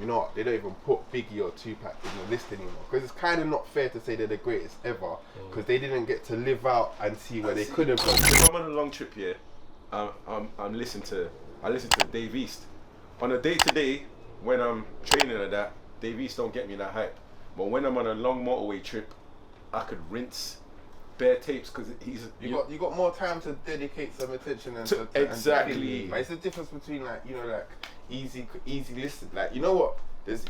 you know what, they don't even put Biggie or Tupac in the list anymore. Because it's kind of not fair to say they're the greatest ever, because they didn't get to live out and see where they could have gone. If I'm on a long trip here, I'm listening to Dave East. On a day-to-day, when I'm training like that, Dave East don't get me that hype. But when I'm on a long motorway trip, I could rinse bare tapes because you got more time to dedicate some attention and to exactly. But it's the difference between like, you know, like easy listen. Like, you know what? There's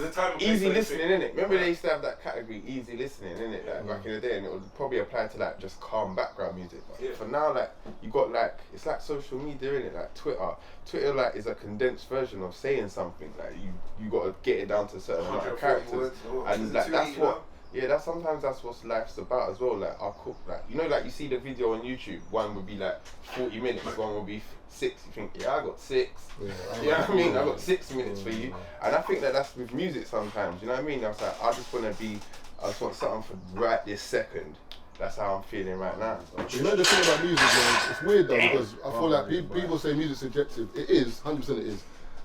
a time easy listening, innit? Remember they used to have that category, easy listening, innit? Like back in the day, and it would probably apply to like just calm background music. But for now, like you got like, it's like social media, innit? Like Twitter like is a condensed version of saying something. Like you got to get it down to a certain amount of characters, and like that's what. Yeah, sometimes that's what life's about as well. Like I'll cook, like you know, like you see the video on YouTube. One would be like 40 minutes, one would be 6. You think, yeah, I got 6. Yeah, you know what I mean? I got 6 minutes for you, and I think that that's with music sometimes. You know what I mean? I was like, I just want something for right this second. That's how I'm feeling right now. You know the thing about music, man, it's weird though, because I feel like people say music's subjective. It is, 100% it is.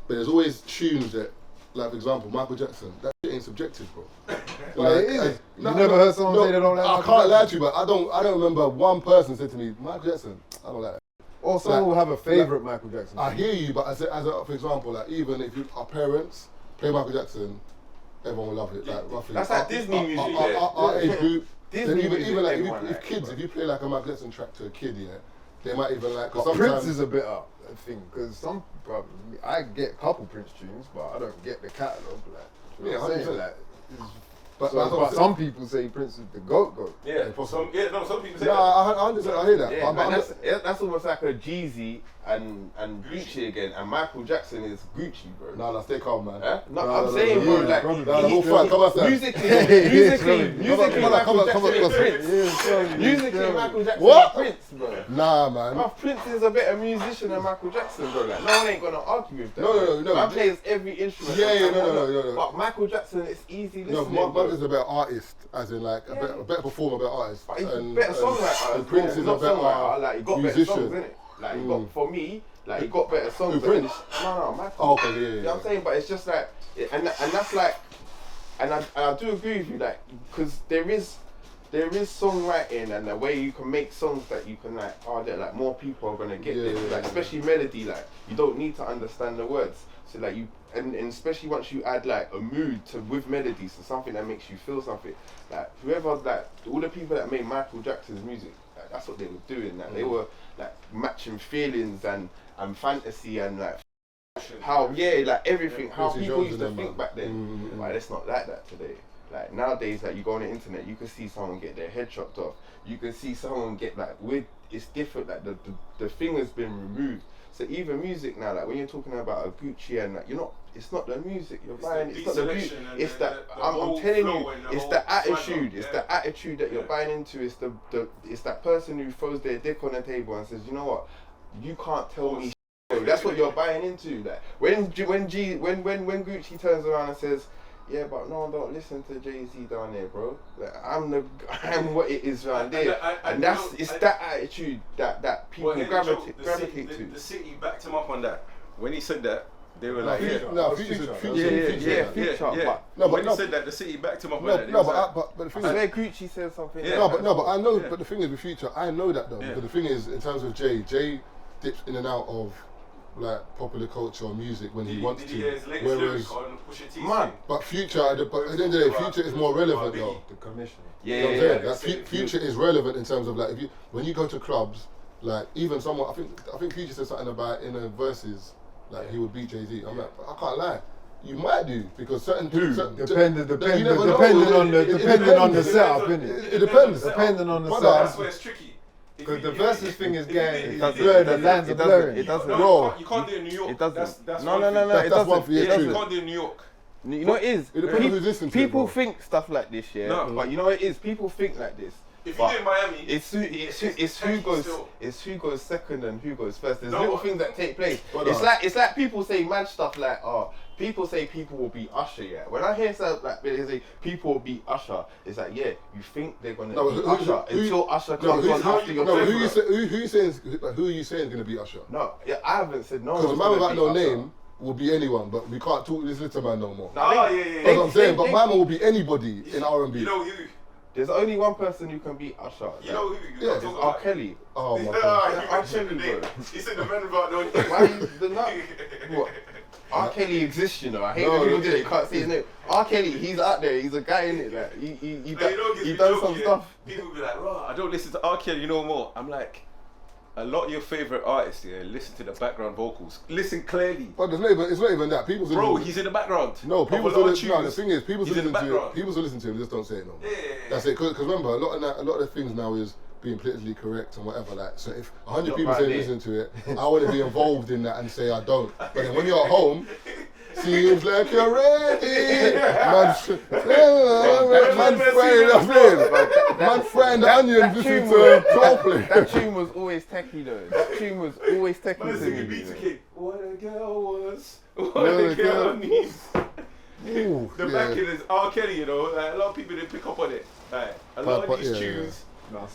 But there's always tunes that, like for example, Michael Jackson, that shit ain't subjective, bro. Like, it is. You never heard someone say they don't like Michael Jackson? I can't lie to you, but I don't remember one person said to me, Michael Jackson, I don't like that. Or someone will have a favourite Michael Jackson. I hear you, but for example, like even if our parents play Michael Jackson, everyone will love it. Like roughly. That's like Disney music. Our age group. Disney even like if kids, if you play like a Michael Jackson track to a kid, yeah, they might even like. But Prince is a bit up, I think, because I get a couple Prince tunes, but I don't get the catalogue. Like, you know what I'm saying? Like, but some people say Prince is the GOAT. Yeah, some people say that. I understand. I hear that. Yeah, that's almost like a Jeezy and Gucci again, and Michael Jackson is Gucci, bro. No, stay calm, man. No, I'm saying, bro, like musically, Michael Jackson is Prince. Musically, Michael Jackson is Prince, bro. Nah, man. Prince is a better musician than Michael Jackson, bro. Like, no one ain't gonna argue with that. No. Man plays every instrument. No. But Michael Jackson, it's easy listening. No, Michael is a better artist, as in like a better performer, better artist. But he's a better songwriter. And Prince is a better like, he got musician. better songs, innit? Like, he got, for me, like, he got better songs. Prince? No, Michael. Oh, okay, yeah. You know what I'm saying? But it's just like, and that's like, and I do agree with you, like, because there is songwriting and the way you can make songs that you can that like more people are gonna get this, like especially melody, like you don't need to understand the words. So like and especially once you add like a mood with melody, so something that makes you feel something. Like whoever, like all the people that made Michael Jackson's music, like, that's what they were doing. Like they were like matching feelings and fantasy and like how like everything, how people used to think back then. Like it's not like that today. Like nowadays, like you go on the internet, you can see someone get their head chopped off. You can see someone get like it's different. Like the thing has been removed. So even music now, like when you're talking about a Gucci and like it's not the music you're buying. It's not the music. It's that I'm telling you, it's the attitude. It's the attitude that you're buying into. It's that person who throws their dick on the table and says, you know what, you can't tell me. That's what you're buying into. Like when Gucci turns around and says, yeah, but no, don't listen to Jay-Z down there, bro. Like, I'm what it is around there, and it's that attitude that people gravitate to. The city backed him up on that. When he said that, they were like, Future. But when he said that, the city backed him up on that. But the thing is, where Gucci said something. But I know. But the thing is, with Future, I know that though. But the thing is, in terms of Jay dips in and out of like popular culture or music when he wants to. Whereas, but Future, at the end of the day, Future is more relevant though. The commission. Future is relevant in terms of like when you go to clubs, like even someone I think Future said something about in a Verzuz, like he would beat Jay-Z. I'm like, I can't lie. You might do because certain depending on the setup, innit? It depends. Depending on the setup. That's where it's tricky. Because the Verzuz thing is getting blurred, the lines are blurring. It doesn't. You can't do it in New York. It doesn't. That's No. That's one for you. You can't do it in New York. You know what it is? It depends who's listening to people it, think stuff like this, but you know what it is? People think like this. If you do in Miami, it's who goes second and who goes first. There's No, little things that take place. But It's like people say mad stuff like, people say people will beat Usher. Yeah, when I hear stuff like they say people will beat Usher, it's like you think they're gonna beat Usher until Usher comes on after your who are you saying is going to beat Usher? No, I haven't said no. Because a man without no name will be anyone, but we can't talk this little man no more. Yeah. That's what I'm saying. But my man will be anybody in R&B. You know who? There's only one person who can beat Usher. You know who? Yeah, It's R. Kelly. Oh my god. R. Kelly, bro. He said the man about no. Why you the nut? What? R. Kelly exists, you know. I hate when people do it. You can't see his name. R. Kelly, he's out there. He's a guy in it. Like he done some stuff. People be like, "Raw, I don't listen to R. Kelly no more." I'm like, a lot of your favorite artists, listen to the background vocals. Listen clearly. But it's not even that. People's Bro, he's in the background. No, the thing is, people who listen to him just don't say it no more. Yeah. That's it. Because remember, a lot of the things now is being politically correct and whatever. Like, so if 100 people say listen to it, I want to be involved in that and say I don't. But then when you're at home, seems like you're ready. Man frying the onions listening to Coldplay. That tune was always techie though. That tune was always techie to me. What a girl was, what a girl needs. The backing is R. Kelly, you know. Like, a lot of people didn't pick up on it. Like, a lot of these tunes.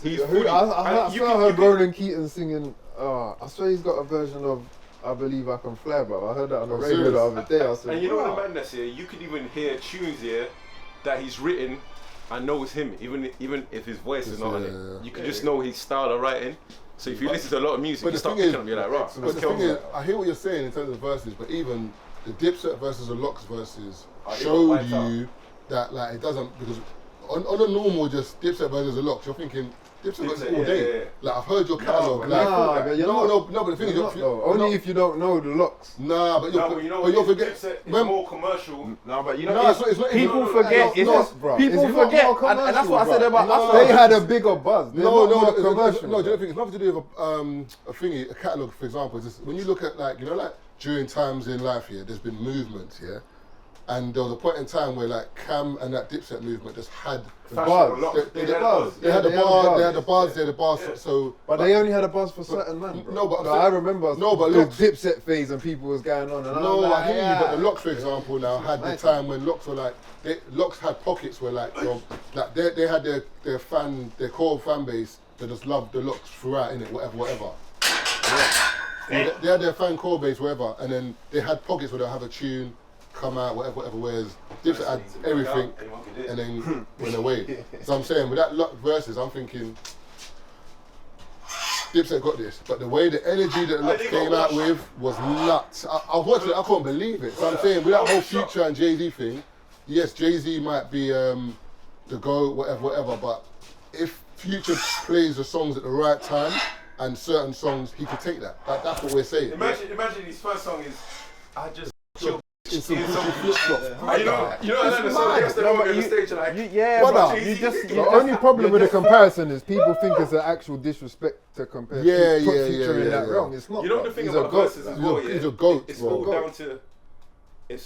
He's fully. I heard Ronan Keaton singing. I swear he's got a version of I Believe I Can Fly, bro. I heard that on the radio the other day. I said, and you know what the madness here? You can even hear tunes here that he's written and know it's him, even if his voice is not on it. You can just know his style of writing. So if you listen to a lot of music, you start picking up, you're like, right. But the thing is, I hear what you're saying in terms of verses, but even the Dipset versus the Locks verses showed you that like it doesn't, because on a normal just Dipset versus the Locks, you're thinking Dipset got this all day. Yeah. Like I've heard your catalogue. But the thing is, only if you don't know the Locks. Nah, but you'll forget. It's more commercial. No, but you know, it's not people forget. People forget, and that's what I said about us. They had a bigger buzz. No, commercial. No, do you know, it's nothing to do with a catalogue, for example. It's just, when you look at like during times in life here, there's been movements here. And there was a point in time where like Cam and that Dipset movement just had the bars. They had the bars. So, but they only had a buzz for certain men. Bro. I remember. No, but the Dipset phase and people was going on. And I hear you. But the Locks, for example, now had the time when Locks were like, Locks had pockets where like they had their core fan base that just loved the Locks throughout, innit, whatever. Yeah. They had their fan core base, whatever, and then they had pockets where they'll have a tune come out, whatever, whereas Dipset had everything and then went away. So I'm saying with that verses, I'm thinking Dipset got this, but the way the energy that Locks came out with was nuts. I was watching it, I couldn't believe it. So I'm saying with that whole Future and Jay-Z thing, yes, Jay-Z might be the GOAT, whatever, but if Future plays the songs at the right time and certain songs, he could take that. That's what we're saying. Imagine his first song is I Just Chill. It's some flip-flops. You know, the stage like, the only problem with the comparison is people think it's an actual disrespect to compare Future in that realm. It's not. You know the thing about verses as well, he's a GOAT. It's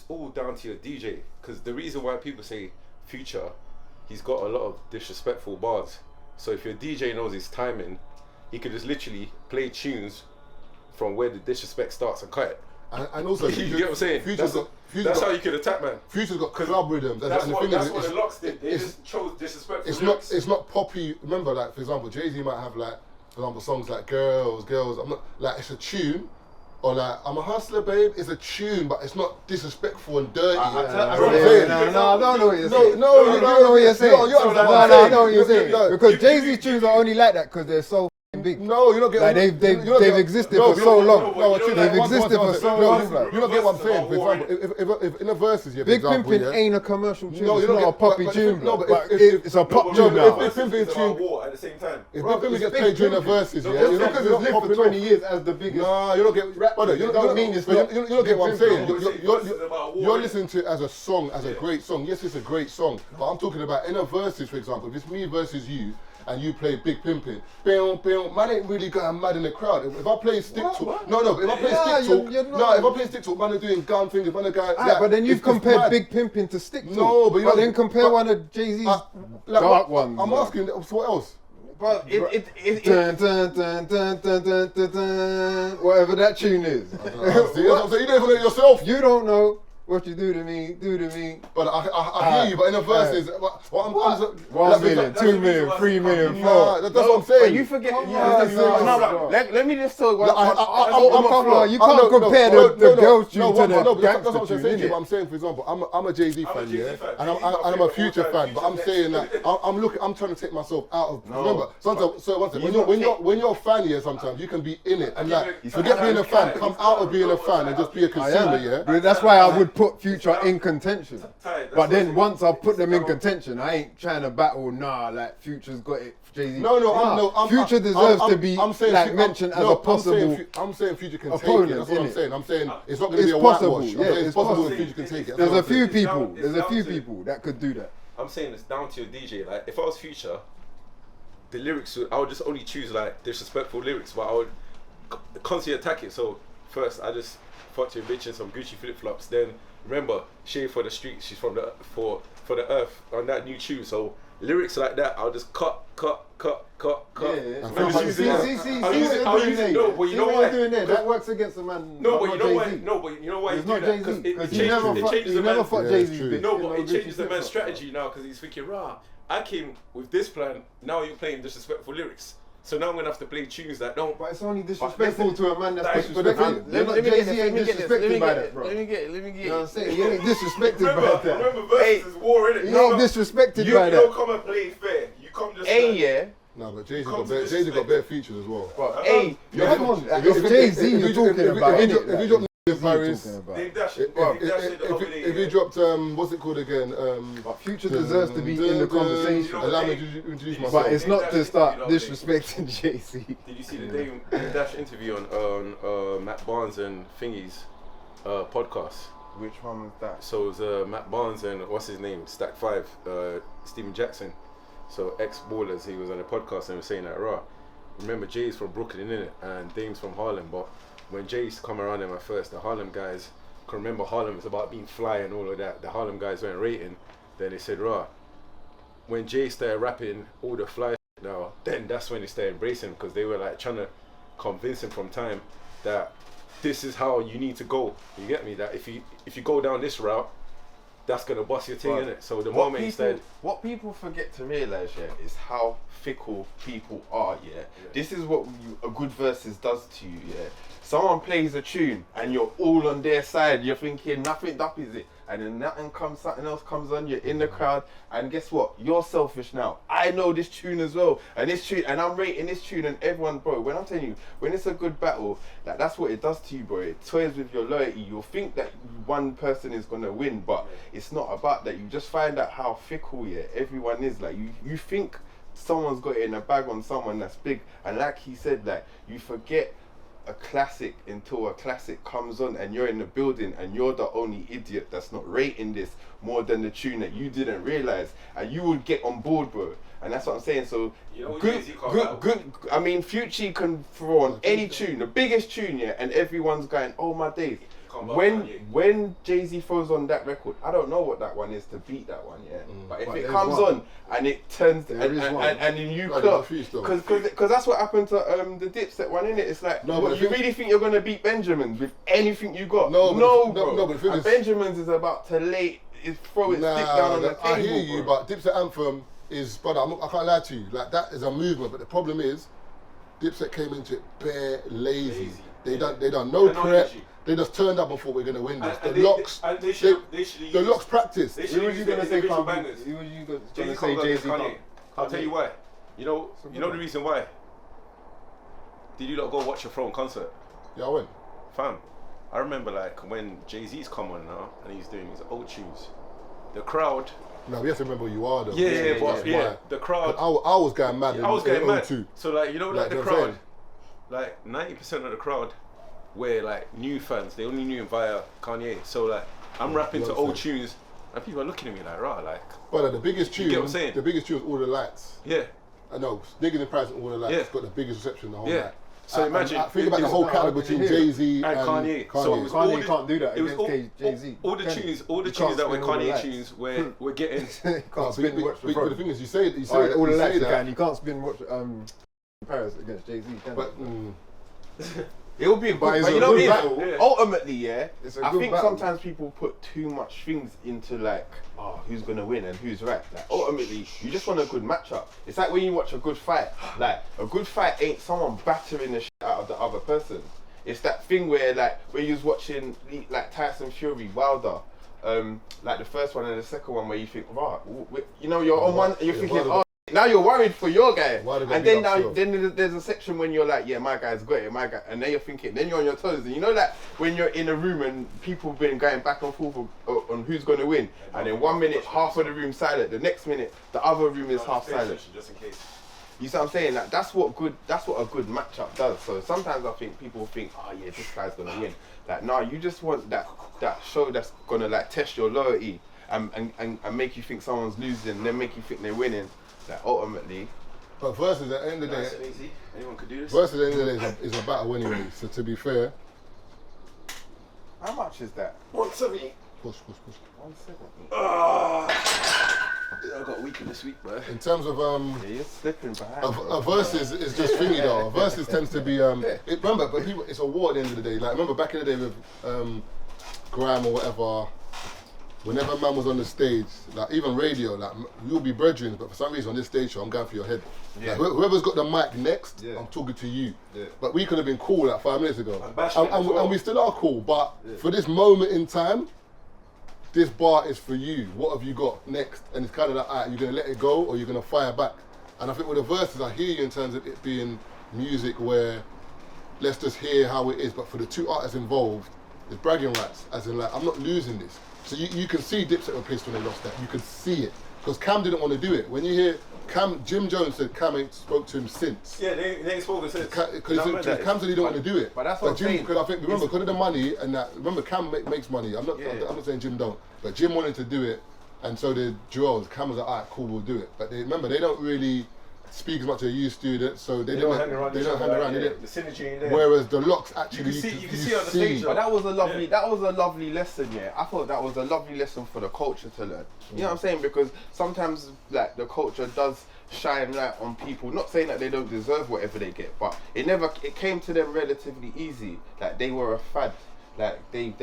all down to your DJ, because the reason why people say Future, he's got a lot of disrespectful bars. So if your DJ knows his timing, he could just literally play tunes from where the disrespect starts and cut it. And also, you get what I'm saying? That's how you could attack, man. Future's got club rhythms. That's what the Locks did. They just chose disrespectful. It's not poppy. Remember, like for example, Jay-Z might have like, for example, songs like Girls. I'm not like it's a tune, or like I'm a hustler, babe. It's a tune, but it's not disrespectful and dirty. I don't know what you're saying. No, you don't know what you're saying. I know what you're saying. Because Jay-Z tunes are only like that because they're so big. No, you don't get. Like they've existed for so long. They've existed for so long. You don't get what I'm saying. For example, if in the verses, Big Pimpin' ain't a commercial tune. It's not a poppy tune. No, but it's a pop tune now. If Big Pimpin' tune at the same time. If Big Pimpin' gets played during the verses, yeah, you know, because it's lived for 20 years as the biggest. No, you don't get. Brother, you don't mean this. You don't get what I'm saying. You're listening to it as a song, as a great song. Yes, it's a great song, but I'm talking about in a verses, for example. If it's me versus you, and you play Big Pimpin', man ain't really going mad in the crowd. If I play Stick Talk, if I play Stick Talk, man are doing gun fingers, man are going. But then you've compared Big Pimpin' to Stick Talk. No, but then compare one of Jay-Z's dark ones. I'm asking, what else? But whatever that tune is. So you don't even know it yourself. You don't know. What you do to me. But I hear you, but in a verse, $1 million, $2 million, $3 million, $4. That's what I'm saying. You forget. No, let me just tell you. You can't compare the girls tune to the that's what I'm gangster saying. tune, But I'm saying, for example, I'm a Jay-Z fan, yeah, and I'm a Future fan. But I'm saying that I'm trying to take myself out of. Remember, sometimes. So one second, when you're a fan, yeah, sometimes you can be in it and like forget being a fan, come out of being a fan and just be a consumer, yeah. But that's why I would put Future in contention. But then once I put them in contention, I ain't trying to battle. Nah, like Future's got it. Jay-Z. No. Future deserves to be mentioned as a possible. I'm saying Future can opponent, take it. That's what I'm saying. I'm saying it's not going to It's be a possible. whitewash. Yeah, it's possible that Future can take it. There's a few people that could do that. I'm saying it's down to your DJ. Like, if I was Future, the lyrics, I would just only choose like disrespectful lyrics, but I would constantly attack it. So first, I just fucked your bitch in some Gucci flip flops. Then remember, shave for the streets. She's from the for the earth on that new tune. So lyrics like that, I'll just cut. Yeah. No, but you know why? That works against the man. No, but you know why? No, but you know why? It's not Jay-Z. Because it changes the never man's. fought Jay-Z. No, but it changes the man's strategy now because he's thinking, rah, I came with this plan. Now you're playing disrespectful lyrics. So now I'm gonna have to play tunes that don't. But it's only disrespectful to a man that's disrespectful. Jay-Z ain't disrespected by that, bro. Let me get. You know what I'm saying? You ain't disrespected by that. Remember, Verzuz is war, innit? You ain't disrespected by that. You don't come and play fair. You come just. Yeah. No, but Jay-Z got better features as well. But come on. If Jay-Z you're talking about, if you drop in Paris, if you dropped what's it called again? But Future deserves to be in the conversation. Allow me to introduce myself. But it's not to start disrespecting Jay-Z. Did you see the Dame Dash interview on Matt Barnes and Thingy's podcast? Which one was that? So it was Matt Barnes and what's his name? Stack 5, Steven Jackson. So ex-ballers, he was on a podcast and was saying that, raw. Remember, Jay's from Brooklyn, innit? And Dame's from Harlem, but when Jay used to come around him at first, the Harlem guys, can remember Harlem was about being fly and all of that. The Harlem guys weren't rating. Then they said, rah, when Jay started rapping all the fly now, then that's when they started embracing him because they were like trying to convince him from time that this is how you need to go. You get me? That if you go down this route, that's gonna bust your thing, innit? So the moment he said, what people forget to realise, is how fickle people are, This is what a good versus does to you, Someone plays a tune and you're all on their side. You're thinking nothing up is it, and then something else comes on. You're in the crowd, and guess what? You're selfish now. I know this tune as well, and this tune, and I'm rating this tune, and everyone, bro. When I'm telling you, when it's a good battle, that's what it does to you, bro. It toys with your loyalty. You'll think that one person is gonna win, but it's not about that. You just find out how fickle, everyone is. Like you think someone's got it in a bag on someone that's big, and like he said, like you forget a classic until a classic comes on and you're in the building and you're the only idiot that's not rating this more than the tune that you didn't realize, and you would get on board, bro. And that's what I'm saying. So good. I mean, Future can throw on any tune, the biggest tune, and everyone's going, oh my days. When Jay-Z throws on that record, I don't know what that one is to beat that one, but if it comes on and it turns and you clock, because that's what happened to the Dipset one, innit? It's like, you really think you're gonna beat Benjamin's with anything you got? No, bro. And Benjamin's is about to throw its stick down on the table. I hear you, but Dipset Anthem is, brother, I can't lie to you, like that is a movement, but the problem is Dipset came into it bare lazy. They done no prep. They just turned up and thought we're gonna win this. The locks practice. Who was you gonna say? Who was you gonna say? Jay-Z. I'll tell you why. You know the reason why. Did you not go watch a Throne concert? Yeah, I went. Fam, I remember like when Jay-Z's come on now and he's doing his old tunes. The crowd. No, we have to remember who you are though. The crowd. I was going mad. I was going mad too. So like like the crowd, like 90% of the crowd were like new fans. They only knew him via Kanye. So like I'm rapping to old tunes and people are looking at me like, rah, like. But the biggest tune, you get what I'm saying? The biggest tune was All the Lights. Yeah. I know, Digging the Price and All the Lights. It's got the biggest reception the whole night. So imagine. Think about the whole caliber between Jay-Z and Kanye. So Kanye can't do that against Jay-Z. All the tunes that were Kanye tunes, we're getting. But the thing is, you say All the Lights you can't spin watch Paris against Jay-Z. But It would be a good, But it's but a you know good what? battle. Yeah. Ultimately, yeah, It's a I good think battle. sometimes people put too much things into like, oh, who's gonna win and who's right. Like ultimately, you just want a good matchup. It's like when you watch a good fight. Like a good fight ain't someone battering the shit out of the other person. It's that thing where like when you was watching like Tyson Fury, Wilder. Like the first one and the second one where you think, right, you know, you're on one, you're thinking, oh, now you're worried for your guy, and then then there's a section when you're like, yeah, my guy's got it, my guy, and then you're thinking, then you're on your toes, and you know, like when you're in a room and people have been going back and forth on who's going to win, and then 1 minute half of the room silent, the next minute the other room is half silent. Just in case. You see what I'm saying? Like that's what a good matchup does. So sometimes I think people think, oh yeah, this guy's gonna win. Like no, you just want that show that's gonna like test your loyalty and make you think someone's losing, then make you think they're winning. Like ultimately. But Verzuz at the end of the day, easy. Anyone could do this. Verzuz at the end of the day is a battle anyway. So to be fair, How much is that? 170. push. 170. I got weaker this week, bro. In terms of Yeah, you're slipping behind. a Verzuz is just thingy though. A Verzuz tends to be remember, but it's a war at the end of the day. Like remember back in the day with Graham or whatever. Whenever man was on the stage, like even radio, like you'll be brethren, but for some reason on this stage show, I'm going for your head. Yeah. Like, whoever's got the mic next, Yeah. I'm talking to you. Yeah. But we could have been cool like 5 minutes ago, bashing it as well. and we still are cool. But for this moment in time, this bar is for you. What have you got next? And it's kind of like, alright, you're gonna let it go or you're gonna fire back. And I think with the Verzuz, I hear you in terms of it being music where let's just hear how it is. But for the two artists involved, it's bragging rights, as in like I'm not losing this. So you can see Dipset were pissed when they lost that. You can see it. Because Cam didn't want to do it. When you hear Jim Jones said Cam ain't spoke to him since. Yeah, they ain't spoken since. Because Cam said he don't want to do it. But that's what I'm Jim, saying. because I think, remember, because of the money and that, remember Cam makes money. I'm not saying Jim don't. But Jim wanted to do it, and so did Joel. Cam was like, alright, cool, we'll do it. But remember, they don't really speak as much as you students, so they don't hang around. The synergy ain't there. Whereas the locks actually you can see on the stage. But that was a lovely lesson, yeah. I thought that was a lovely lesson for the culture to learn. You know what I'm saying? Because sometimes like the culture does shine light on people, not saying that they don't deserve whatever they get, but it came to them relatively easy. Like they were a fad. Like they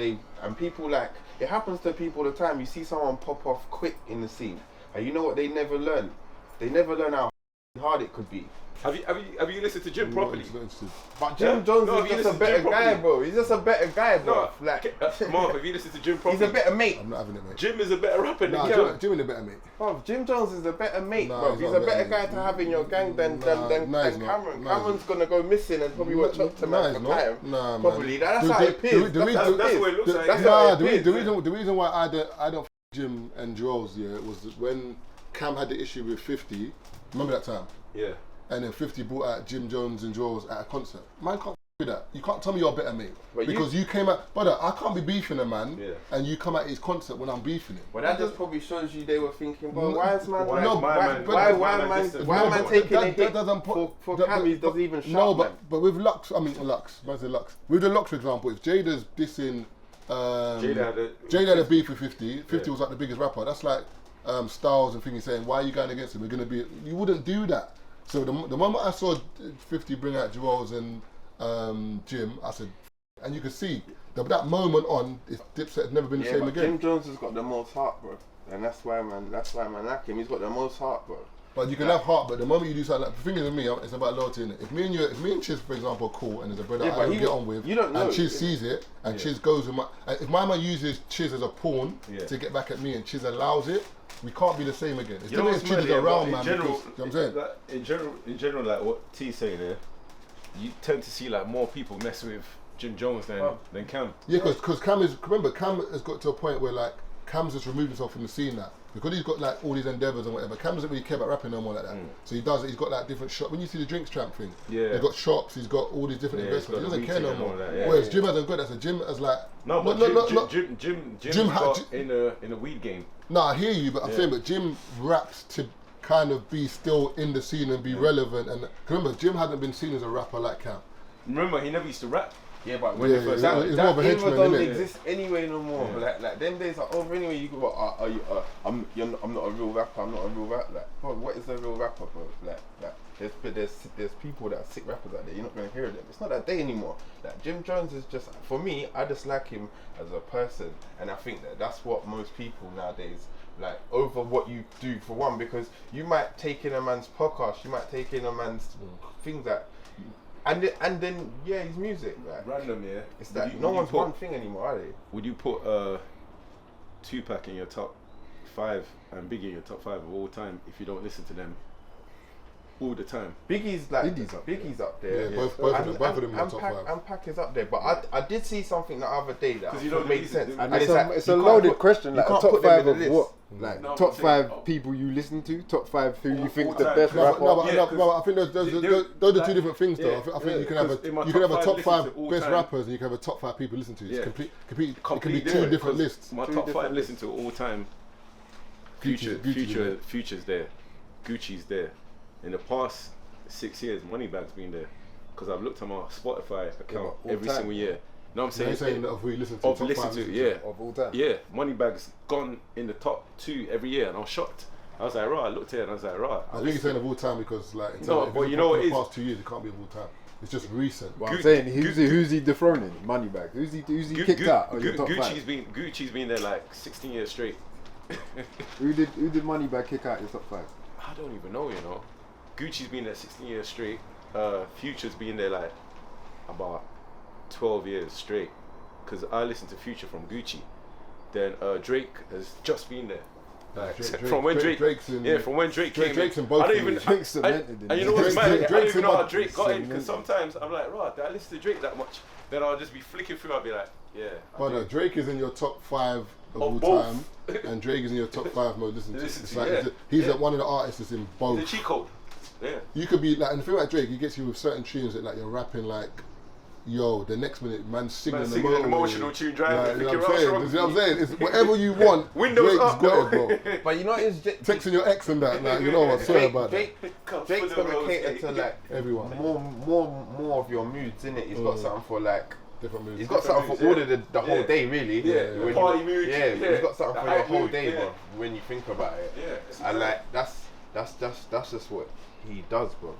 and people like it happens to people all the time. You see someone pop off quick in the scene, and you know what they never learn? They never learn how hard it could be. Have you listened to Jim properly? But Jim Jones is just a better guy, bro. He's just a better guy, bro. Marv, have you listened to Jim properly? He's a better mate. I'm not having it, mate. Jim is a better rapper than Nah, Cam. Jim is a better mate. Bro, Jim Jones is a better mate, Nah, bro. he's He's not a a better better guy mate. to have in your gang than Cameron. Nah, Cameron's gonna go missing and probably won't talk to man for time. Nah, man. Probably. That's how it appears. That's the way it looks like. That's how it the appears. reason why I don't Jim and Joel's was when Cam had the issue with 50. Remember that time? Yeah. And then 50 brought out Jim Jones and Joel's at a concert. Man can't do that. You can't tell me you're a better mate. But because you came out, brother, I can't be beefing a man and you come at his concert when I'm beefing him. Well, that just probably shows you they were thinking, bro, why is man taking a hit for Cam? He doesn't even shout. No, but with Lux, with the Lux, for example, if Jada's dissing, Jada had a beef with 50. 50 was like the biggest rapper. That's like Styles and thinking saying, why are you going against him? We're going to be. You wouldn't do that. So the moment I saw 50 bring out Joel's and Jim, I said, and you could see that moment on, Dipset had never been the same again. Jim Jones has got the most heart, bro, and that's why man like him. He's got the most heart, bro. But you can have heart, but the moment you do something like, the thing is with me, it's about loyalty, innit? If me and Chiz, for example, are cool and there's a brother I don't get on with, and Chiz sees it, and Chiz goes with if my man uses Chiz as a pawn to get back at me and Chiz allows it, we can't be the same again. It's still Chiz is around, man. You know what I'm saying? Like, in general, like what T's saying there, you tend to see like more people mess with Jim Jones than Cam. Yeah, because Cam has got to a point where like Cam's just removed himself from the scene now. Because he's got like all these endeavours and whatever. Cam doesn't really care about rapping no more like that. So he does it. He's got like different shops. When you see the Drinks Tramp thing, he's got shops. He's got all these different investments. He doesn't care no more. Whereas Jim hasn't got that. So Jim has like Jim got in a weed game. No, I hear you, but I'm saying, but Jim raps to kind of be still in the scene and be relevant. And remember, Jim hadn't been seen as a rapper like Cam. Remember, he never used to rap. Yeah, but when it first it's more of a henchman, don't innit? exist anyway no more. Like them days are over anyway. You go, I'm not a real rapper. I'm not a real rapper. Like, bro, what is a real rapper, bro? Like there's people that are sick rappers out there. You're not gonna hear them. It's not that day anymore. Like Jim Jones is just, for me, I just like him as a person, and I think that's what most people nowadays like over what you do for one, because you might take in a man's podcast, you might take in a man's things that. And then his music like, random, yeah. It's that no one's one thing anymore, are they? Would you put Tupac in your top 5 and Biggie in your top 5 of all time if you don't listen to them all the time? Biggie's up there. Yeah, both of them in the top 5. And Pac is up there, but I did see something the other day that made sense. And it's a loaded question. Like top 5 of what? Like top 5 people you listen to, top 5 who you think the best rapper. No, I think those are two different things though. I think you can have a top 5 best rappers and you can have a top 5 people listen to. It's complete. It can be two different lists. My top 5 listen to all time. Future's there, Gucci's there. In the past 6 years, Moneybag's been there, because I've looked at my Spotify account every single year. No, I'm saying, you're saying that if we listen to top 5 of all time. Yeah, Moneybag's gone in the top 2 every year, and I was shocked. I was like, right. I looked at it and I was like, right. I think you're saying of all time because like in but you know what it is? The past 2 years, it can't be of all time. It's just recent. But I'm saying, who's he dethroning? Moneybag. Who's he kicked out? Gucci's been there like 16 years straight. Who did Moneybag kick out your top 5? I don't even know, you know. Gucci's been there 16 years straight. Future's been there like about 12 years straight, because I listened to Future from Gucci. Then Drake has just been there. Like, from when Drake came in. Drake's in both. I don't even. And you know what's mad? I don't even know how Drake got in, because sometimes I'm like, right, did I listen to Drake that much? Then I'll just be flicking through. I'll be like, yeah. But no, Drake is in your top 5 of all time, and Drake is in your top 5 most listened to. It's like he's one of the artists that's in both. The cheat code. Yeah. You could be like, and the thing about Drake, he gets you with certain tunes that like you're rapping like, yo, the next minute man's singing an emotional tune, driving. You know what I'm saying? It's whatever you want. Windows Drake's up, got it, bro. But you know, it's texting your ex and that. Like, you know what? Sorry about that. Drake's gonna cater to like everyone. More of your moods, innit? He's got something for like. Different moods. He's got something for all of the whole day, really. Yeah. Party mood. Yeah, he's got something for your whole day, bro. When you think about it. Yeah. And like that's just what he does, bro.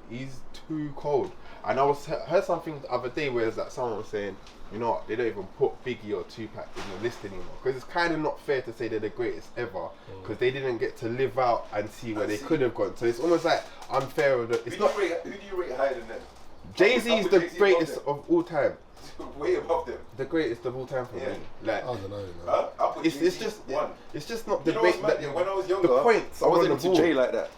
He's too cold. And I heard something the other day where it's like someone was saying, you know what, they don't even put Biggie or Tupac in the list anymore, because it's kind of not fair to say they're the greatest ever, because they didn't get to live out and see where they could have gone. So it's almost like unfair. Who do you rate higher than them? Jay-Z is the greatest of all time. Way above them. The greatest of all time for me. Like, I don't know. It's just one. It's just not the debate. When I was younger, the points I wasn't into Jay like that.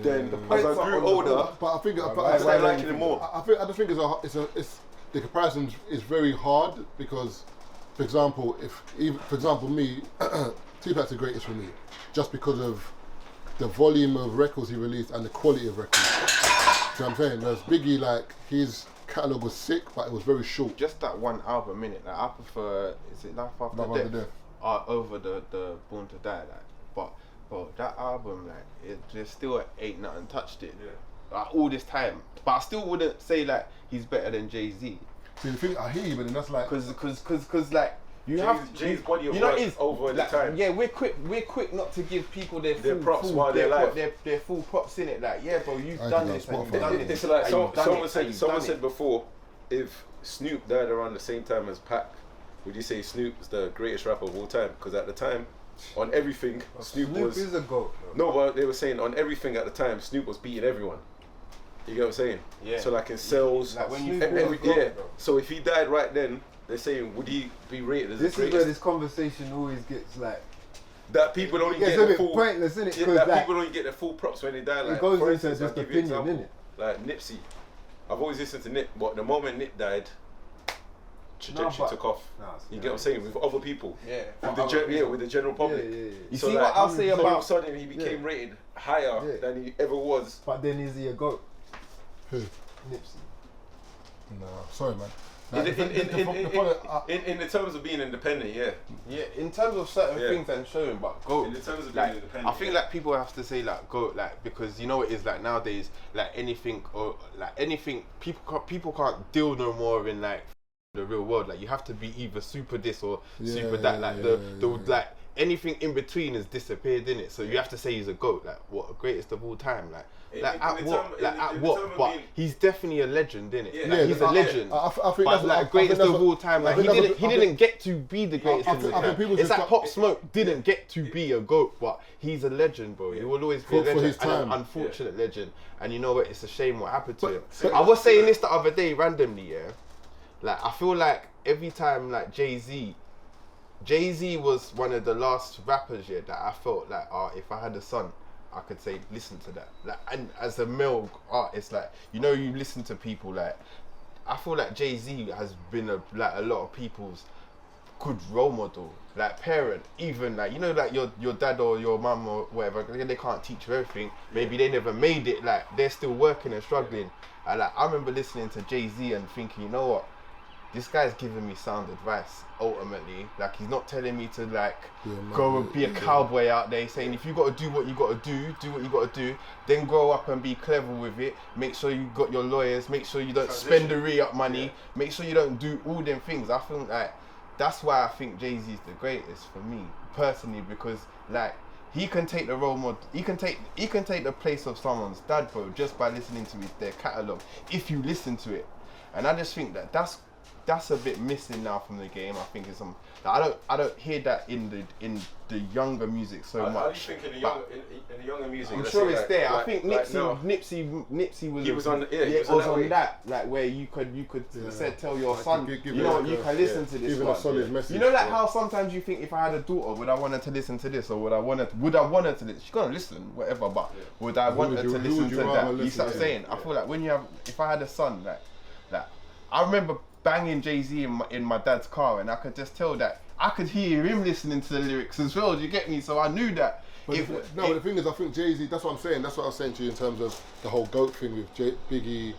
Then as I grew older, but I think I started liking him more. I think it's the comparison is very hard, because, for example, me, Tupac's the greatest for me, just because of the volume of records he released and the quality of records. See what I'm saying? Whereas Biggie, like, his catalogue was sick, but it was very short. Just that one album, innit? Like, I prefer, is it Life After Death? Over the Born to Die, like. But bro, that album, like, it just still ain't nothing touched it. Yeah. Like, all this time, but I still wouldn't say like he's better than Jay-Z. See, the thing I hear you, but then that's like, cause like Jay's body of work over the time. Yeah, we're quick not to give people their props while they're alive. Their full props in it. Like, yeah, bro, you've done this. It's like someone said before, if Snoop died around the same time as Pac, would you say Snoop's the greatest rapper of all time? Because at the time, on everything, Snoop was. Is a GOAT. No, but they were saying on everything at the time, Snoop was beating everyone. You get what I'm saying? Yeah. So like in sales, like when you So if he died right then, they're saying, would he be rated as the greatest? This is where this conversation always gets like. That people only get the full. Pointless, isn't it? Yeah, that people only get the full props when they die. Like, it goes for into instance, just opinion, innit? Like Nipsey. I've always listened to Nip, but the moment Nip died, trajectory took off. You get what I'm saying? With other people. Yeah. With the general public. You see what I'll say about. All of a sudden he became rated higher than he ever was. But then is he a GOAT? Who? Nipsey. No, sorry, man. In the terms of being independent, yeah. In terms of certain things and showing, but GOAT. In the terms of being like, independent, I think like people have to say like GOAT, like, because you know it is like nowadays, like anything people can't deal no more in like the real world. Like, you have to be either super this or super that. Like the like anything in between has disappeared, innit? So you have to say he's a GOAT, like what, greatest of all time, like at what? But he's definitely a legend, innit? Yeah, like, he's a legend. I think but that's like greatest of all time. Like he didn't get to be the greatest of all time. It's like Pop Smoke didn't get to be a GOAT, but he's a legend, bro. He will always be a legend, and an unfortunate legend. And you know what? It's a shame what happened to him. I was saying this the other day randomly, yeah. Like I feel like every time like Jay-Z was one of the last rappers, yeah, that I felt like, if I had a son, I could say, listen to that. Like, and as a male artist, like, you know, you listen to people like, I feel like Jay-Z has been a lot of people's good role model, like parent, even like, you know, like your dad or your mum or whatever, they can't teach you everything. Maybe they never made it, like they're still working and struggling. And like, I remember listening to Jay-Z and thinking, you know what? This guy's giving me sound advice, ultimately. Like, he's not telling me to, like, go and be a cowboy out there. He's saying, if you got to do what you got to do what you got to do, then grow up and be clever with it. Make sure you got your lawyers. Make sure you don't spend the re-up money. Yeah. Make sure you don't do all them things. I think, like, that's why I think Jay-Z is the greatest for me, personally, because, like, he can take the role model. He can take the place of someone's dad, bro, just by listening to their catalogue, if you listen to it. And I just think that that's a bit missing now from the game. I think it's I don't hear that in the younger music so much. How do you think in the younger music? I'm sure it's there. I think Nipsey was on that, like where you could tell your son, you know, you can listen to this even one. A solid message. You know, like how sometimes you think, if I had a daughter, would I want her to listen to this, or would I want her to listen? She's gonna listen, whatever. But would I want her to listen to that? You start saying. I feel like if I had a son, like I remember banging Jay-Z in my dad's car, and I could just tell that I could hear him listening to the lyrics as well. Do you get me? So I knew that. But the thing is, I think Jay-Z. That's what I'm saying. That's what I was saying to you in terms of the whole GOAT thing with Biggie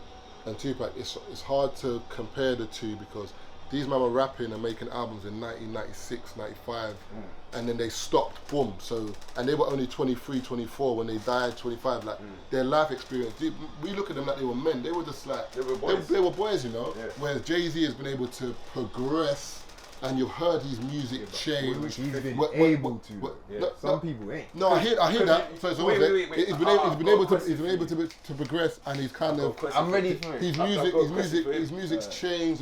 and Tupac. It's hard to compare the two because these men were rapping and making albums in 1996, 95, and then they stopped, boom. So, and they were only 23, 24 when they died, 25. Like, their life experience, we look at them like they were men. They were just like, they were boys, you know? Yeah. Whereas Jay-Z has been able to progress, and you've heard his music change. He's been able to. Some people ain't. No, I hear that. So it's wait. He's been able to progress, and he's kind of. I'm ready for it. His music's changed.